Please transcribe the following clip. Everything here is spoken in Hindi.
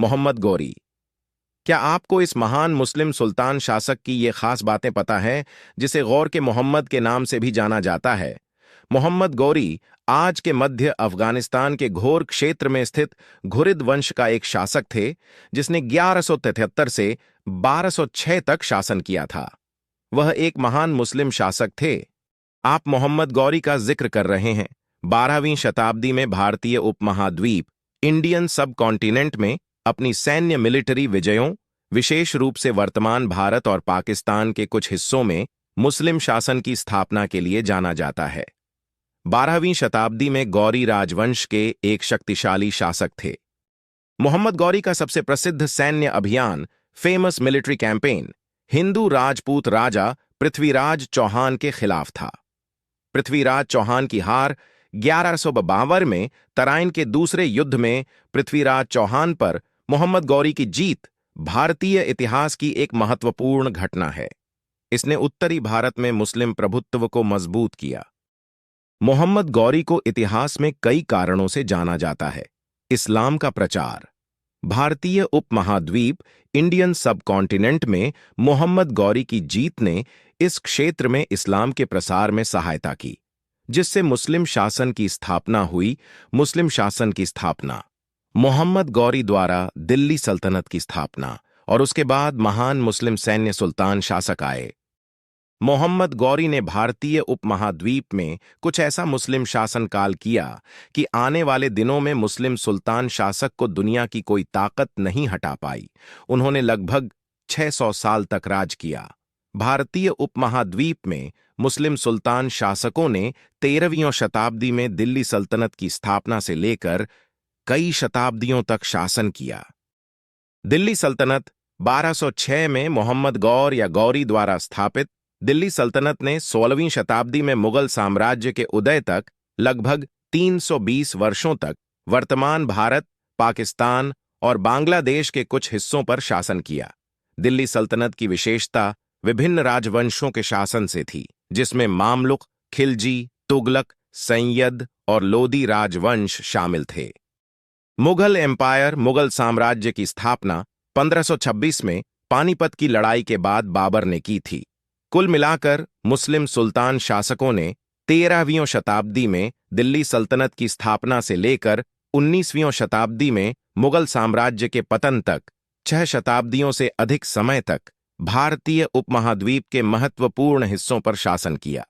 मोहम्मद गौरी। क्या आपको इस महान मुस्लिम सुल्तान शासक की ये खास बातें पता हैं, जिसे गौर के मोहम्मद के नाम से भी जाना जाता है? मोहम्मद गौरी आज के मध्य अफगानिस्तान के घोर क्षेत्र में स्थित घुरिद वंश का एक शासक थे, जिसने 1173 से 1206 तक शासन किया था। वह एक महान मुस्लिम शासक थे। आप मोहम्मद गौरी का जिक्र कर रहे हैं। 12वीं शताब्दी में भारतीय उपमहाद्वीप इंडियन सब कॉन्टिनेंट में अपनी सैन्य मिलिट्री विजयों, विशेष रूप से वर्तमान भारत और पाकिस्तान के कुछ हिस्सों में मुस्लिम शासन की स्थापना के लिए जाना जाता है। 12वीं शताब्दी में गौरी राजवंश के एक शक्तिशाली शासक थे। मोहम्मद गौरी का सबसे प्रसिद्ध सैन्य अभियान, famous military campaign, Hindu Rajput राजा पृथ्वीराज चौहान के खिलाफ था। पृथ्वीराज चौहान की हार 1152 में तराइन के दूसरे युद्ध में पृथ्वीराज चौहान पर मोहम्मद गौरी की जीत भारतीय इतिहास की एक महत्वपूर्ण घटना है। इसने उत्तरी भारत में मुस्लिम प्रभुत्व को मजबूत किया। मोहम्मद गौरी को इतिहास में कई कारणों से जाना जाता है। इस्लाम का प्रचार। भारतीय उपमहाद्वीप इंडियन सब कॉन्टिनेंट में मोहम्मद गौरी की जीत ने इस क्षेत्र में इस्लाम के प्रसार में सहायता की, जिससे मुस्लिम शासन की स्थापना हुई। मुस्लिम शासन की स्थापना, मोहम्मद गौरी द्वारा दिल्ली सल्तनत की स्थापना और उसके बाद महान मुस्लिम सैन्य सुल्तान शासक आए। मोहम्मद गौरी ने भारतीय उपमहाद्वीप में कुछ ऐसा मुस्लिम शासन काल किया कि आने वाले दिनों में मुस्लिम सुल्तान शासक को दुनिया की कोई ताकत नहीं हटा पाई। उन्होंने लगभग 600 साल तक राज किया। भारतीय उपमहाद्वीप में मुस्लिम सुल्तान शासकों ने 13वीं शताब्दी में दिल्ली सल्तनत की स्थापना से लेकर कई शताब्दियों तक शासन किया। दिल्ली सल्तनत 1206 में मोहम्मद गौर या गौरी द्वारा स्थापित दिल्ली सल्तनत ने 16वीं शताब्दी में मुगल साम्राज्य के उदय तक लगभग 320 वर्षों तक वर्तमान भारत, पाकिस्तान और बांग्लादेश के कुछ हिस्सों पर शासन किया। दिल्ली सल्तनत की विशेषता विभिन्न राजवंशों के शासन से थी, जिसमें मामलुक, खिलजी, तुगलक, सैयद और लोदी राजवंश शामिल थे। मुगल एम्पायर, मुगल साम्राज्य की स्थापना 1526 में पानीपत की लड़ाई के बाद बाबर ने की थी। कुल मिलाकर मुस्लिम सुल्तान शासकों ने 13वीं शताब्दी में दिल्ली सल्तनत की स्थापना से लेकर 19वीं शताब्दी में मुगल साम्राज्य के पतन तक 6 शताब्दियों से अधिक समय तक भारतीय उपमहाद्वीप के महत्वपूर्ण हिस्सों पर शासन किया।